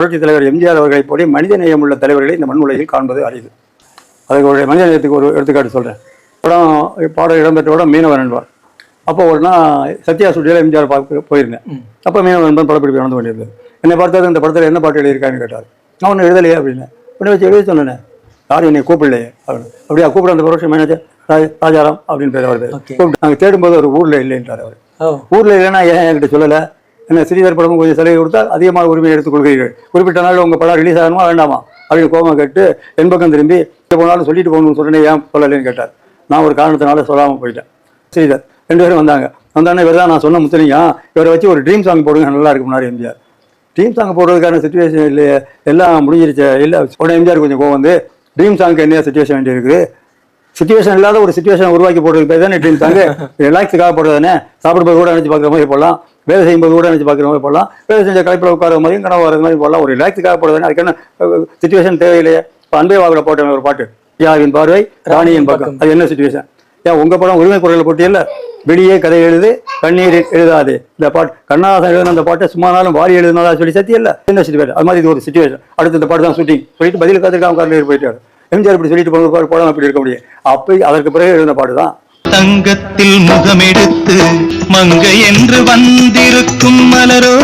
புரட்சித் தலைவர் எம்ஜிஆர் அவர்களை போல மனித நேயம் உள்ள தலைவர்களை இந்த மண் உலகில் காண்பது அரிது. அதுக்கு ஒரு மனித நேயத்துக்கு ஒரு எடுத்துக்காட்டு சொல்கிறேன். படம் பாடம் இடம்பெற்ற படம் மீனவன் என்பார். அப்போ ஒரு நாள் சத்யா ஸ்டுடியோவில் எம்ஜிஆர் பார்க்க போயிருந்தேன். அப்போ மீனவன் என்பன் படப்பிடிப்பு நடந்து கொண்டிருந்தது. என்னை பார்த்தாரு, இந்த படத்தில் என்ன பாட்டு எழுதியிருக்கான்னு கேட்டார். நான் ஒன்றும் எழுதலையே அப்படின்னு உடனே வச்சு எழுதி சொன்னேன். யாரும் என்னை கூப்பிடலையே அப்படின்னு. அப்படியா கூப்பிட அந்த ப்ரொடக்ஷன் மேனேஜர் ராஜாராம் அப்படின்னு பேர் அவர் கூப்பிட்டு நாங்கள் தேடும்போது ஒரு ஊரில் இல்லைன்றார் அவர். ஊரில் இல்லைன்னா ஏன் என்கிட்ட சொல்லலை, என்ன ஸ்ரீதர் படமும் கொஞ்சம் சலுகை கொடுத்தால் அதிகமாக உரிமையை எடுத்துக் கொள்கிறீர்கள், குறிப்பிட்ட நாள் உங்கள் படம் ரிலீஸ் ஆகணுமா வேண்டாமா அப்படின்னு கோபம் கேட்டு என் பக்கம் திரும்பி போனாலும் சொல்லிட்டு போகணும்னு சொன்னேன், ஏன் சொல்லலைன்னு கேட்டார். நான் ஒரு காரணத்தினால சொல்லாமல் போயிட்டேன். ஸ்ரீதர் 2 பேரும் வந்தானே இவர் தான் நான் சொன்ன முத்தலிங்க, இவரை வச்சு ஒரு ட்ரீம் சாங் போடுங்க நல்லா இருக்கு முன்னாடி எம்ஜிஆர். ட்ரீம் சாங் போடுறதுக்கான சுச்சுவேஷன் இல்லையே, எல்லாம் முடிஞ்சிருச்சு இல்லை. உடனே எம்ஜிஆர் கொஞ்சம் கோவம் வந்து ட்ரீம் சாங்க்கு என்ன சுச்சுவேஷன் வேண்டி இருக்குது, சுச்சுவேஷன் இல்லாத ஒரு சுச்சுவேஷன் உருவாக்கி போடுறதுக்கு பேர் தானே ட்ரீம் சாங்கு. ரிலாக்ஸுக்காக போடுறது தானே, சாப்பிடும்போது கூட நினச்சி பார்க்குற மாதிரி போடலாம், வேலை செய்யும்போது கூட நினச்சி பார்க்குற மாதிரி போடலாம், வேலை செஞ்ச கலைப்பில் உட்கார மாதிரியும் கனவு வர மாதிரி போடலாம். ஒரு ரிலாக்ஸுக்காக போடுறது அதுக்கு என்ன சுச்சுவேஷன் தேவையில்லையே. இப்போ அன்பே வாக்கில் போட்டேன் ஒரு பாட்டு, யாவின் பார்வை ராணியின் பக்கம், அது என்ன சுச்சுவேஷன்? ஏன் உங்கள் படம் உரிமை குரல் போட்டியில் வெளியே கதை எழுது கண்ணீர் எழுதாது, இந்த பாட்டு கண்ணாசன் எழுதின அந்த பாட்டை சும்மானாலும் வாரி எழுதினதா சொல்லி சத்தியல்ல, என்ன சுச்சுவேஷன்? அது மாதிரி இது ஒரு சுச்சுவேஷன். அடுத்து இந்த பாட்டு தான் ஷூட்டிங் சொல்லிட்டு பதில் காத்திருக்காம காரில் போயிட்டாரு. எம்ஜிஆர் இப்படி சொல்லிட்டு போன படம் அப்படி இருக்க முடியும். அப்போ அதற்கு பிறகு எழுதின பாட்டு தான் தங்கத்தில் முகமெடுத்து மங்கை என்று வந்திருக்கும் மலரோ.